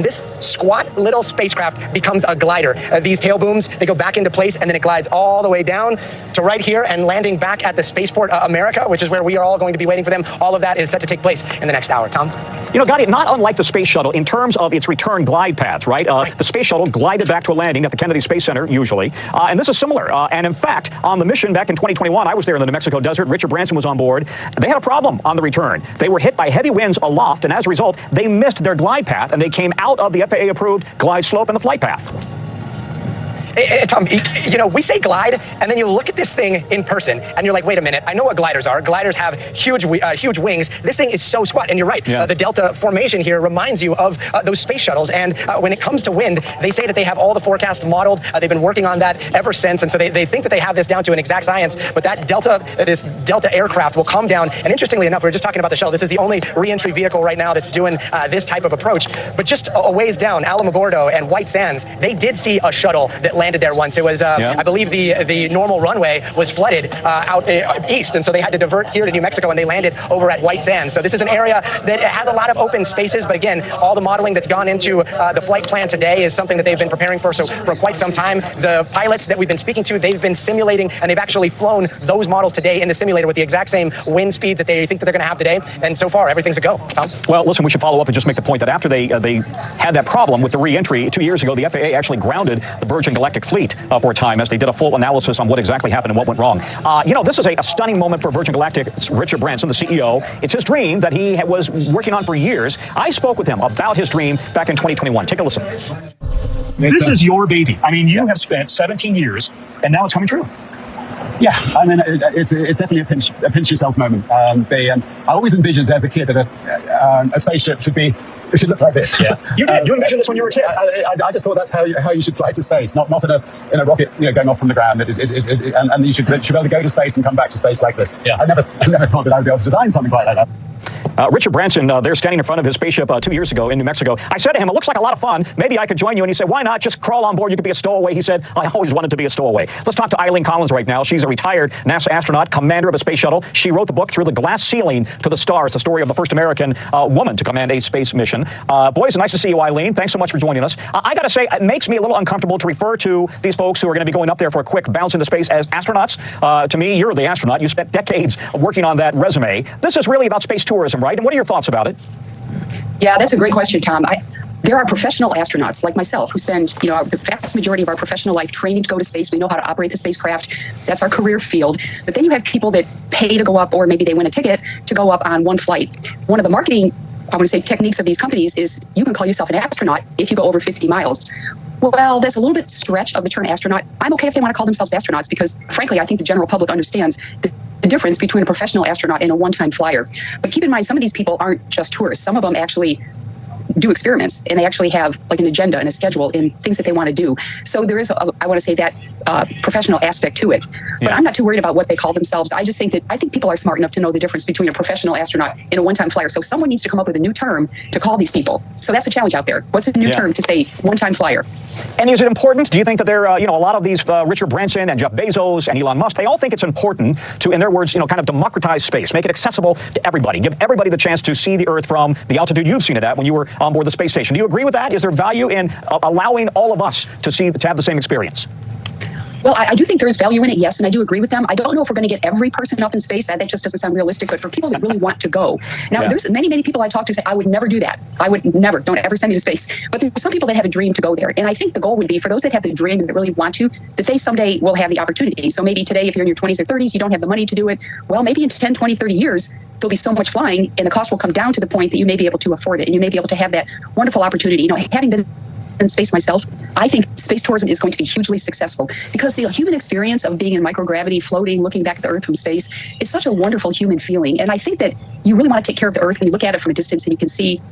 This squat little spacecraft becomes a glider. These tail booms, they go back into place, and then it glides all the way down to right here and landing back at the Spaceport America, which is where we are all going to be waiting for them. All of that is set to take place in the next hour. Tom? You know, Gotti, not unlike the space shuttle in terms of its return glide path, right? The space shuttle glided back to a landing at the Kennedy Space Center, usually. And this is similar. And in fact, on the mission back in 2021, I was there in the New Mexico desert. Richard Branson was on board. They had a problem on the return. They were hit by heavy winds aloft, and as a result, they missed their glide path, and they came out of the FAA-approved glide slope and the flight path. Tom, you know, we say glide, and then you look at this thing in person, and you're like, wait a minute, I know what gliders are. Gliders have huge wings. This thing is so squat, and you're right. Yeah. The delta formation here reminds you of those space shuttles, and when it comes to wind, they say that they have all the forecasts modeled. They've been working on that ever since, and so they think that they have this down to an exact science, but that this delta aircraft will come down, and interestingly enough, we were just talking about the shuttle. This is the only re-entry vehicle right now that's doing this type of approach, but just a ways down, Alamogordo and White Sands, they did see a shuttle that landed there once. It was, I believe the normal runway was flooded out east, and so they had to divert here to New Mexico, and they landed over at White Sands. So this is an area that has a lot of open spaces, but again, all the modeling that's gone into the flight plan today is something that they've been preparing for quite some time. The pilots that we've been speaking to, they've been simulating, and they've actually flown those models today in the simulator with the exact same wind speeds that they think that they're going to have today, and so far, everything's a go. Tom? Well, listen, we should follow up and just make the point that after they had that problem with the re-entry 2 years ago, the FAA actually grounded the Virgin Galactic fleet for a time as they did a full analysis on what exactly happened and what went wrong. You know, this is a stunning moment for Virgin Galactic. It's Richard Branson, the CEO. It's his dream that he was working on for years. I spoke with him about his dream back in 2021. Take a listen. This is your baby. I mean, you have spent 17 years, and now it's coming true. Yeah, I mean, it's definitely a pinch yourself moment. I always envisioned as a kid that a spaceship should look like this. Yeah, you did. You envisioned this when you were a kid. I just thought that's how you should fly to space, not in a rocket, going off from the ground. And you should be able to go to space and come back to space like this. Yeah. I never thought that I would be able to design something quite like that. Richard Branson, they're standing in front of his spaceship 2 years ago in New Mexico. I said to him, it looks like a lot of fun. Maybe I could join you. And he said, why not? Just crawl on board. You could be a stowaway. He said, I always wanted to be a stowaway. Let's talk to Eileen Collins right now. She's a retired NASA astronaut, commander of a space shuttle. She wrote the book Through the Glass Ceiling to the Stars, the story of the first American woman to command a space mission. Boys, nice to see you, Eileen. Thanks so much for joining us. I got to say, it makes me a little uncomfortable to refer to these folks who are going to be going up there for a quick bounce into space as astronauts. To me, you're the astronaut. You spent decades working on that resume. This is really about space tourism, right? And what are your thoughts about it? Yeah, that's a great question, Tom. There are professional astronauts like myself who spend, the vast majority of our professional life training to go to space. We know how to operate the spacecraft. That's our career field. But then you have people that pay to go up, or maybe they win a ticket to go up on one flight. One of the marketing, techniques of these companies is you can call yourself an astronaut if you go over 50 miles. Well, that's a little bit stretch of the term astronaut. I'm okay if they want to call themselves astronauts because, frankly, I think the general public understands the difference between a professional astronaut and a one-time flyer. But keep in mind, some of these people aren't just tourists. Some of them actually do experiments, and they actually have like an agenda and a schedule and things that they want to do. So there is, I want to say, that professional aspect to it. But I'm not too worried about what they call themselves. I think people are smart enough to know the difference between a professional astronaut and a one-time flyer. So someone needs to come up with a new term to call these people. So that's a challenge out there. What's a new term to say one-time flyer? And is it important? Do you think that there, a lot of these Richard Branson and Jeff Bezos and Elon Musk, they all think it's important to, in their words, kind of democratize space, make it accessible to everybody, give everybody the chance to see the Earth from the altitude you've seen it at when you were on board the space station. Do you agree with that? Is there value in allowing all of us to have the same experience? Well, I do think there is value in it, yes, and I do agree with them. I don't know if we're going to get every person up in space. That just doesn't sound realistic, but for people that really want to go. Now, there's many people I talk to say, I would never do that. I would never, don't ever send me to space. But there's some people that have a dream to go there. And I think the goal would be for those that have the dream and that really want to, that they someday will have the opportunity. So maybe today, if you're in your 20s or 30s, you don't have the money to do it. Well, maybe in 10, 20, 30 years, there'll be so much flying and the cost will come down to the point that you may be able to afford it. And you may be able to have that wonderful opportunity. Having been in space myself, I think space tourism is going to be hugely successful because the human experience of being in microgravity, floating, looking back at the Earth from space is such a wonderful human feeling. And I think that you really want to take care of the Earth when you look at it from a distance and you can see,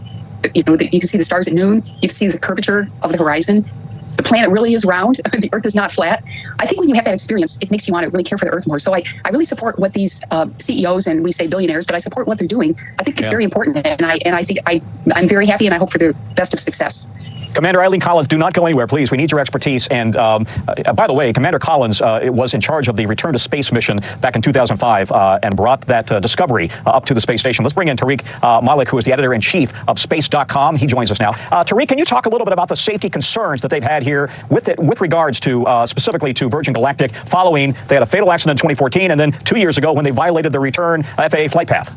you can see the stars at noon, you can see the curvature of the horizon. The planet really is round. The Earth is not flat. I think when you have that experience, it makes you want to really care for the Earth more. So I really support what these CEOs, and we say billionaires, but I support what they're doing. I think it's very important, and I think I'm very happy, and I hope for the best of success. Commander Eileen Collins, do not go anywhere, please. We need your expertise. And by the way, Commander Collins was in charge of the return to space mission back in 2005 and brought that discovery up to the space station. Let's bring in Tariq Malik, who is the editor-in-chief of Space.com. He joins us now. Tariq, can you talk a little bit about the safety concerns that they've had here with regards to specifically to Virgin Galactic following they had a fatal accident in 2014 and then 2 years ago when they violated the return FAA flight path?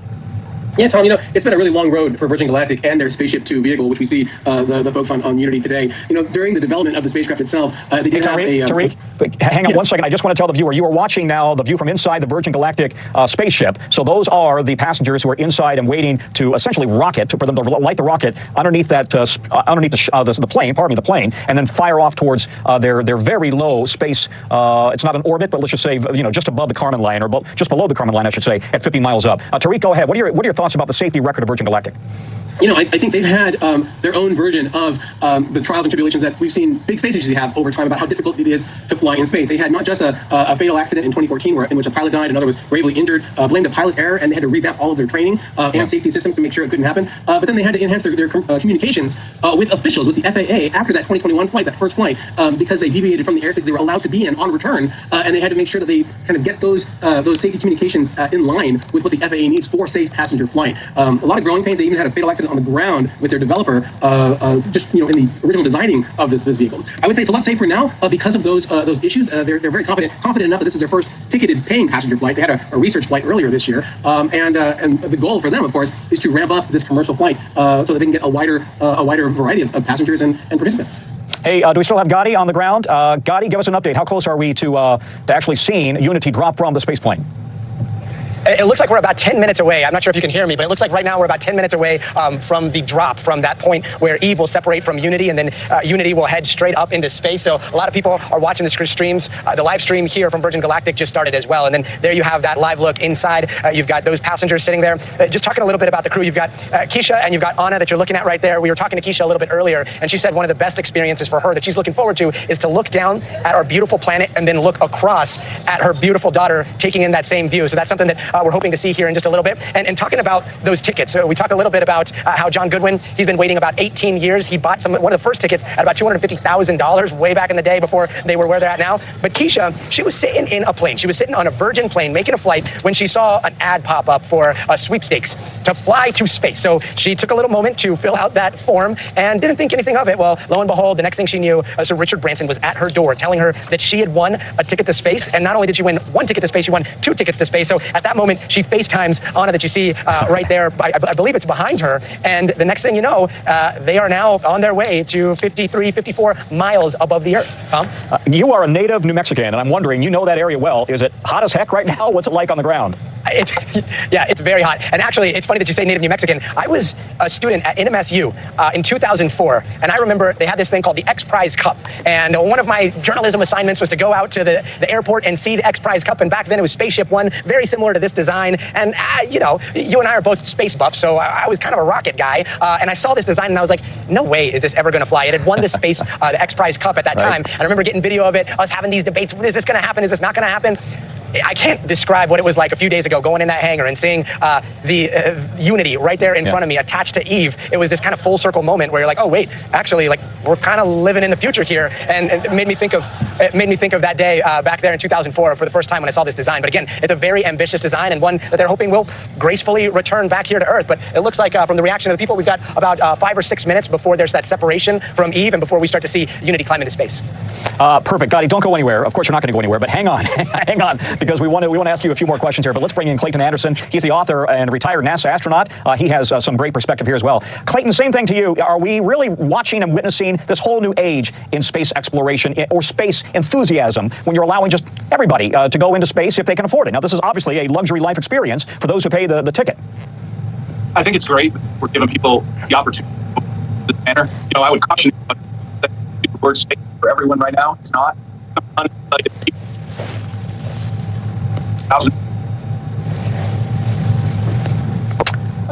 Yeah, Tom, it's been a really long road for Virgin Galactic and their Spaceship Two vehicle, which we see the folks on Unity today. During the development of the spacecraft itself, they did have a... Tariq, hang on 1 second. I just want to tell the viewer, you are watching now the view from inside the Virgin Galactic spaceship. So those are the passengers who are inside and waiting to essentially for them to light the rocket underneath that underneath the plane, the plane, and then fire off towards their very low space. It's not an orbit, but let's just say just above the Kármán line, or just below the Kármán line, I should say, at 50 miles up. Tariq, go ahead. What are your thoughts about the safety record of Virgin Galactic? I think they've had their own version of the trials and tribulations that we've seen big space agencies have over time about how difficult it is to fly in space. They had not just a fatal accident in 2014 in which a pilot died, another was gravely injured, blamed a pilot error, and they had to revamp all of their training and safety systems to make sure it couldn't happen. But then they had to enhance their communications with officials, with the FAA, after that 2021 flight, that first flight, because they deviated from the airspace they were allowed to be in on return, and they had to make sure that they kind of get those safety communications in line with what the FAA needs for safe passenger flight. A lot of growing pains. They even had a fatal accident on the ground with their developer, just in the original designing of this vehicle. I would say it's a lot safer now because of those issues. They're very confident enough that this is their first ticketed paying passenger flight. They had a research flight earlier this year, and the goal for them, of course, is to ramp up this commercial flight so that they can get a wider variety of passengers and participants. Hey, do we still have Gadi on the ground? Gadi, give us an update. How close are we to actually seeing Unity drop from the space plane? It looks like we're about 10 minutes away. I'm not sure if you can hear me, but it looks like right now we're about 10 minutes away from the drop, from that point where Eve will separate from Unity, and then Unity will head straight up into space. So a lot of people are watching the streams. The live stream here from Virgin Galactic just started as well. And then there you have that live look inside. You've got those passengers sitting there. Just talking a little bit about the crew. You've got Keisha and you've got Anna that you're looking at right there. We were talking to Keisha a little bit earlier, and she said one of the best experiences for her that she's looking forward to is to look down at our beautiful planet and then look across at her beautiful daughter taking in that same view. So that's something that we're hoping to see here in just a little bit. And talking about those tickets, we talked a little bit about how John Goodwin, he's been waiting about 18 years. He bought one of the first tickets at about $250,000 way back in the day before they were where they're at now. But Keisha, she was sitting in a plane. She was sitting on a Virgin plane making a flight when she saw an ad pop up for a sweepstakes to fly to space. So she took a little moment to fill out that form and didn't think anything of it. Well, lo and behold, the next thing she knew, Sir Richard Branson was at her door telling her that she had won a ticket to space. And not only did she win one ticket to space, she won 2 tickets to space. So at that moment, she FaceTimes Anna that you see right there. I believe it's behind her. And the next thing you know, they are now on their way to 53, 54 miles above the Earth. Tom? You are a native New Mexican, and I'm wondering, you know that area well. Is it hot as heck right now? What's it like on the ground? Yeah, it's very hot. And actually, it's funny that you say native New Mexican. I was a student at NMSU in 2004, and I remember they had this thing called the X Prize Cup. And one of my journalism assignments was to go out to the airport and see the X Prize Cup. And back then it was Spaceship One, very similar to this design. And, you and I are both space buffs, so I was kind of a rocket guy. And I saw this design, and I was like, no way is this ever going to fly. It had won the X Prize Cup at that time. And I remember getting video of it, us having these debates. Is this going to happen? Is this not going to happen? I can't describe what it was like a few days ago going in that hangar and seeing the Unity right there in front of me attached to Eve. It was this kind of full circle moment where you're like, oh wait, actually, like we're kind of living in the future here, and it made me think of that day back there in 2004 for the first time when I saw this design. But again, it's a very ambitious design and one that they're hoping will gracefully return back here to Earth. But it looks like from the reaction of the people, we've got about 5 or 6 minutes before there's that separation from Eve and before we start to see Unity climb into space. Perfect, Gotti, don't go anywhere. Of course, you're not going to go anywhere, but hang on, hang on. Because we want to ask you a few more questions here, but let's bring in Clayton Anderson. He's the author and retired NASA astronaut. He has some great perspective here as well. Clayton, same thing to you. Are we really watching and witnessing this whole new age in space exploration or space enthusiasm when you're allowing just everybody to go into space if they can afford it? Now, this is obviously a luxury life experience for those who pay the ticket. I think it's great we're giving people the opportunity in this manner. I would caution you that the word space for everyone right now. It's not.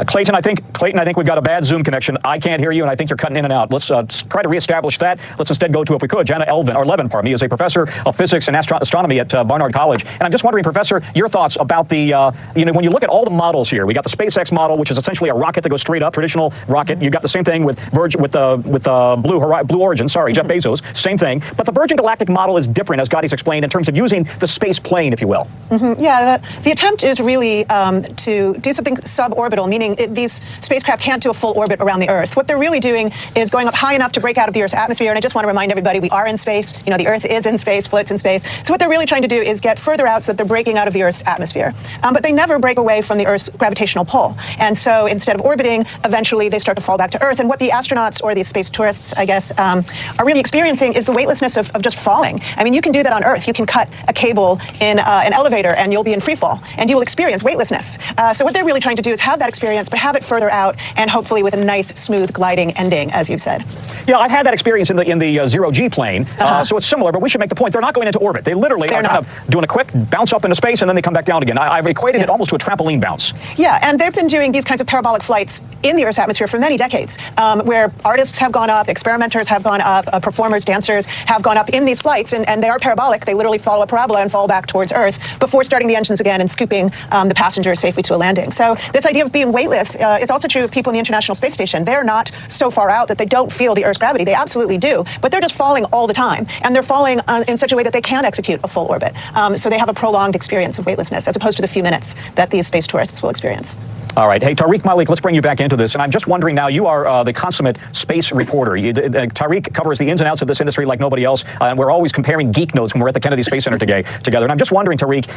Clayton, I think we've got a bad Zoom connection. I can't hear you, and I think you're cutting in and out. Let's try to reestablish that. Let's instead go to, if we could, Jana Levin, is a professor of physics and astronomy at Barnard College. And I'm just wondering, Professor, your thoughts about the, when you look at all the models here, we got the SpaceX model, which is essentially a rocket that goes straight up, traditional rocket. You got the same thing with Blue Origin, Jeff Bezos, same thing. But the Virgin Galactic model is different, as Gotti's explained, in terms of using the space plane, if you will. Yeah, the attempt is really to do something suborbital, meaning these spacecraft can't do a full orbit around the Earth. What they're really doing is going up high enough to break out of the Earth's atmosphere. And I just want to remind everybody, we are in space. The Earth is in space, floats in space. So what they're really trying to do is get further out so that they're breaking out of the Earth's atmosphere. But they never break away from the Earth's gravitational pull. And so instead of orbiting, eventually they start to fall back to Earth. And what the astronauts, or the space tourists, I guess, are really experiencing is the weightlessness of just falling. I mean, you can do that on Earth. You can cut a cable in an elevator and you'll be in free fall, and you will experience weightlessness. So what they're really trying to do is have that experience, but have it further out, and hopefully with a nice, smooth, gliding ending, as you've said. Yeah, I've had that experience in the zero-G plane, so it's similar, but we should make the point, they're not going into orbit. They literally are kind of doing a quick bounce up into space, and then they come back down again. I've equated it almost to a trampoline bounce. Yeah, and they've been doing these kinds of parabolic flights in the Earth's atmosphere for many decades, where artists have gone up, experimenters have gone up, performers, dancers have gone up in these flights, and they are parabolic. They literally follow a parabola and fall back towards Earth before starting the engines again and scooping the passengers safely to a landing. So this idea of being weightless is also true of people in the International Space Station. They're not so far out that they don't feel the Earth's gravity. They absolutely do, but they're just falling all the time, and they're falling in such a way that they can execute a full orbit. So they have a prolonged experience of weightlessness, as opposed to the few minutes that these space tourists will experience. All right. Hey, Tariq Malik, let's bring you back into this. And I'm just wondering now, you are the consummate space reporter. Tariq covers the ins and outs of this industry like nobody else, and we're always comparing geek notes when we're at the Kennedy Space Center together. And I'm just wondering, Tariq,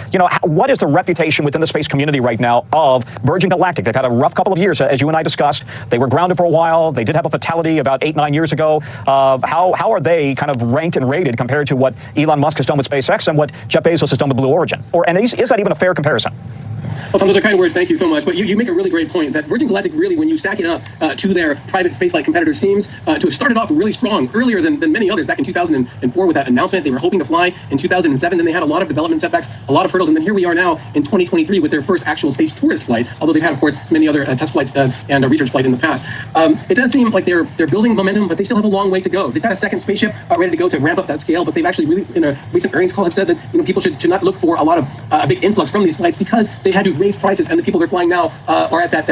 what is the reputation within the space community right now of Virgin Galactic? They've had a rough couple of years, as you and I discussed. They were grounded for a while. They did have a fatality about 8-9 years ago. How are they kind of ranked and rated compared to what Elon Musk has done with SpaceX and what Jeff Bezos has done with Blue Origin? And is that even a fair comparison? Well, Tom, those are kind words. Thank you so much. But you make a really great point that Virgin Galactic really, when you stack it up to their private spaceflight competitors, seems to have started off really strong, earlier than many others. Back in 2004 with that announcement, they were hoping to fly in 2007. Then they had a lot of development setbacks, a lot of hurdles. And then here we are now in 2023 with their first actual space tourist flight, although they've had, of course, many other test flights and a research flight in the past. It does seem like they're building momentum, but they still have a long way to go. They've got a second spaceship ready to go to ramp up that scale, but they've actually really, in a recent earnings call, have said that people should not look for a lot of a big influx from these flights because they had to raise prices, and the people they're flying now are at that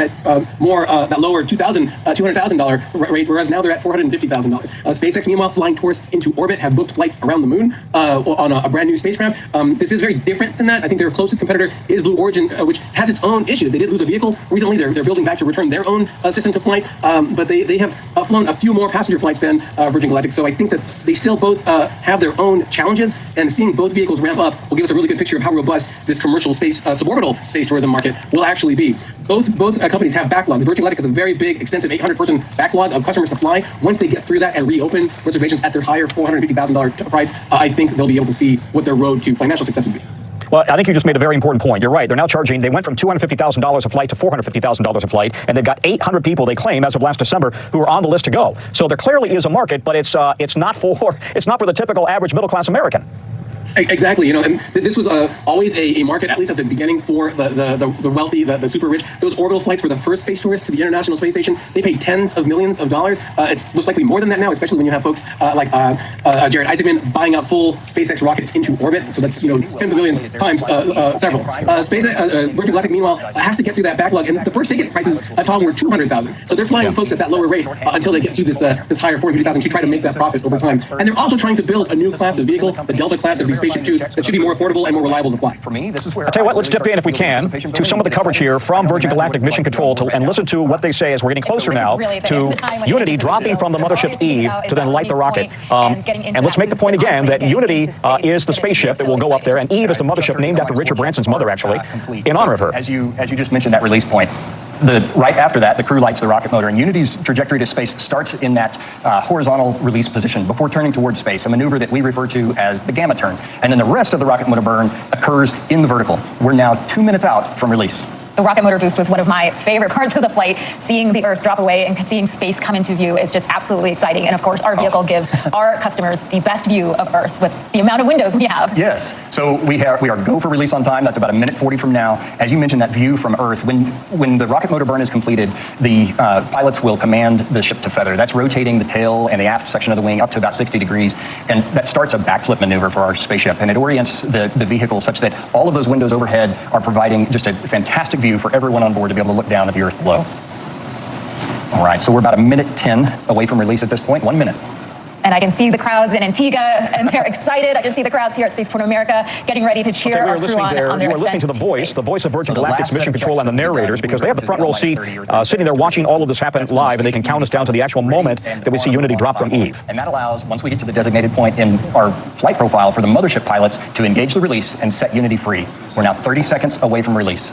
lower $200,000 rate, whereas now they're at $450,000. SpaceX, meanwhile, flying tourists into orbit, have booked flights around the moon on a brand new spacecraft. This is very different than that. I think their closest competitor is Blue Origin, which has its own issues. They did lose a vehicle recently. They're building back to return their own system to flight, but they have flown a few more passenger flights than Virgin Galactic. So I think that they still both have their own challenges, and seeing both vehicles ramp up will give us a really good picture of how robust this commercial space suborbital space tourism market will actually be. Both companies have backlogs. Virgin Galactic has a very big, extensive 800-person backlog of customers to fly. Once they get through that and reopen reservations at their higher $450,000 price, I think they'll be able to see what their road to financial success would be. Well, I think you just made a very important point. You're right. They're now charging, they went from $250,000 a flight to $450,000 a flight, and they've got 800 people, they claim, as of last December, who are on the list to go. So there clearly is a market, but it's not for the typical average middle-class American. Exactly, and this was always a market, at least at the beginning, for the wealthy, the super rich. Those orbital flights were the first space tourists to the International Space Station. They paid tens of millions of dollars. It's most likely more than that now, especially when you have folks like Jared Isaacman buying out full SpaceX rockets into orbit. So that's tens of millions times several. Virgin Galactic, meanwhile, has to get through that backlog, and the first ticket prices Tom were $200,000. So they're flying folks at that lower rate until they get to this higher $450,000 to try to make that profit over time. And they're also trying to build a new class of vehicle, the Delta class of these spaceship twos, that should be more affordable and more reliable to fly. For me, this is where I'll tell you what, let's dip in, if we can, to some of the coverage here from Virgin Galactic Mission Control and listen to what they say as we're getting closer now to Unity dropping from the mothership Eve to then light the rocket. And let's make the point again that Unity is the spaceship that will go up there, and Eve is the mothership named after Richard Branson's mother, actually, in honor of her. As you just mentioned, that release point. Right after that, the crew lights the rocket motor, and Unity's trajectory to space starts in that horizontal release position before turning towards space, a maneuver that we refer to as the gamma turn. And then the rest of the rocket motor burn occurs in the vertical. We're now 2 minutes out from release. The rocket motor boost was one of my favorite parts of the flight. Seeing the Earth drop away and seeing space come into view is just absolutely exciting. And of course, our vehicle gives our customers the best view of Earth with the amount of windows we have. Yes. So we are go for release on time. That's about 1:40 from now. As you mentioned, that view from Earth, when the rocket motor burn is completed, the pilots will command the ship to feather. That's rotating the tail and the aft section of the wing up to about 60 degrees. And that starts a backflip maneuver for our spaceship. And it orients the vehicle such that all of those windows overhead are providing just a fantastic view for everyone on board to be able to look down at the Earth below. All right, so we're about 1:10 away from release at this point, 1 minute. And I can see the crowds in Antigua, and they're excited. I can see the crowds here at Spaceport America getting ready to cheer our crew on their We're listening to the voice of Virgin Galactic's mission control and the narrators, because they have the front row seat, sitting there watching all of this happen live, and they can count us down to the actual moment that we see Unity drop from Eve. And that allows, once we get to the designated point in our flight profile for the mothership pilots, to engage the release and set Unity free. We're now 30 seconds away from release.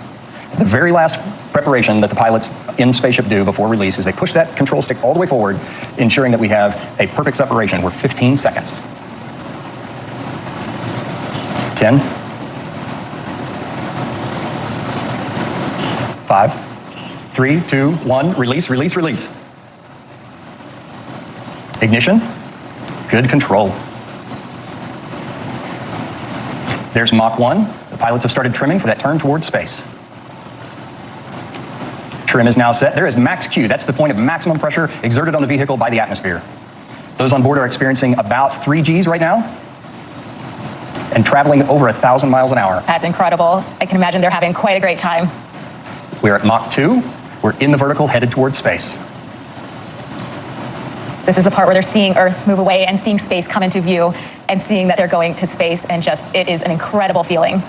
The very last preparation that the pilots in spaceship do before release is they push that control stick all the way forward, ensuring that we have a perfect separation. We're 15 seconds. 10. 5, 3, 2, 1, release, release, release. Ignition. Good control. There's Mach 1. The pilots have started trimming for that turn towards space. Trim is now set. There is max Q. That's the point of maximum pressure exerted on the vehicle by the atmosphere. Those on board are experiencing about 3 Gs right now and traveling over 1,000 miles an hour. That's incredible. I can imagine they're having quite a great time. We're at Mach 2. We're in the vertical, headed towards space. This is the part where they're seeing Earth move away and seeing space come into view and seeing that they're going to space, and just, it is an incredible feeling.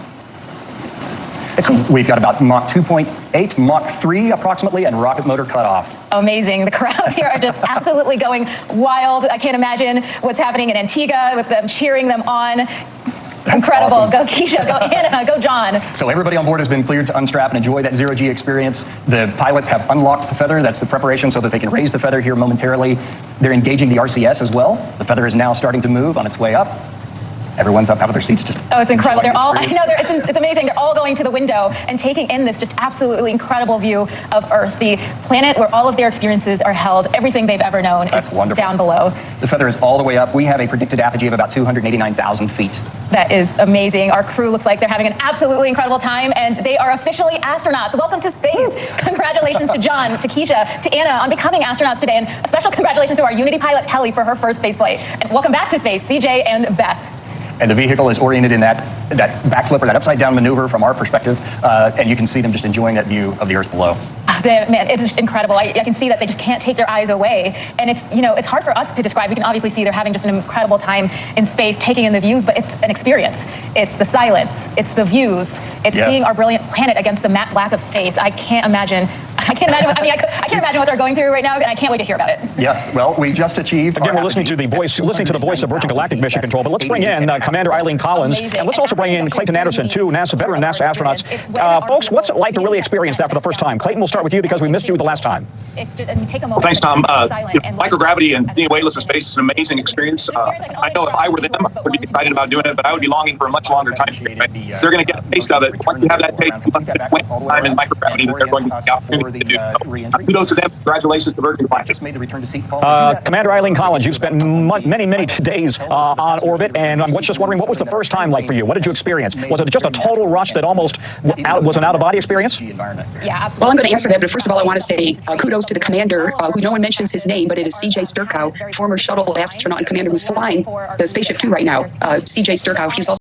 So we've got about Mach 2.8, Mach 3 approximately, and rocket motor cut off. Amazing. The crowds here are just absolutely going wild. I can't imagine what's happening in Antigua with them cheering them on. Incredible. Awesome. Go Keisha, go Anna, go John. So everybody on board has been cleared to unstrap and enjoy that zero-G experience. The pilots have unlocked the feather. That's the preparation so that they can raise the feather here momentarily. They're engaging the RCS as well. The feather is now starting to move on its way up. Everyone's up out of their seats. Oh, it's incredible. They're all, I know, it's amazing. They're all going to the window and taking in this just absolutely incredible view of Earth, the planet where all of their experiences are held. Everything they've ever known is wonderful. Down below. The feather is all the way up. We have a predicted apogee of about 289,000 feet. That is amazing. Our crew looks like they're having an absolutely incredible time, and they are officially astronauts. Welcome to space. Congratulations to John, to Keisha, to Anna on becoming astronauts today, and a special congratulations to our Unity pilot, Kelly, for her first space flight. And welcome back to space, CJ and Beth. And the vehicle is oriented in that backflip or that upside down maneuver from our perspective, and you can see them just enjoying that view of the Earth below. Man, it's just incredible. I can see that they just can't take their eyes away. And it's, you know, it's hard for us to describe. We can obviously see they're having just an incredible time in space, taking in the views, but it's an experience. It's the silence, it's the views, it's seeing our brilliant planet against the matte black of space. I can't imagine, I can't imagine what they're going through right now, and I can't wait to hear about it. Yeah, well, we just achieved. Again, we're listening to the voice of Virgin Galactic Mission Control, but let's bring in Commander Eileen Collins, and let's also bring in Clayton Anderson, two veteran NASA astronauts. Folks, what's it like to really experience that for the first time? Clayton, we'll start with you because we missed you the last time. It's just, take a moment. Well, thanks, Tom. Microgravity and being weightless in space is an amazing experience. I know if I were them, I would be excited about doing it, but I would be longing for a much longer time period. Right? They're going to get a taste of it. Once you have that taste, time in microgravity, they're going to get the opportunity to do so. Kudos to them. Congratulations to Virgin Galactic. Commander Eileen Collins, you've spent many days on orbit, and I'm just wondering, what was the first time like for you? What did you experience? Was it just a total rush that almost was an out-of-body experience? Yeah, absolutely. Well, I'm going to answer that, but first of all, I want to say kudos to the commander, who no one mentions his name, but it is CJ Sturkow, former shuttle astronaut and commander who's flying the Spaceship Two right now. CJ Sturkow, he's also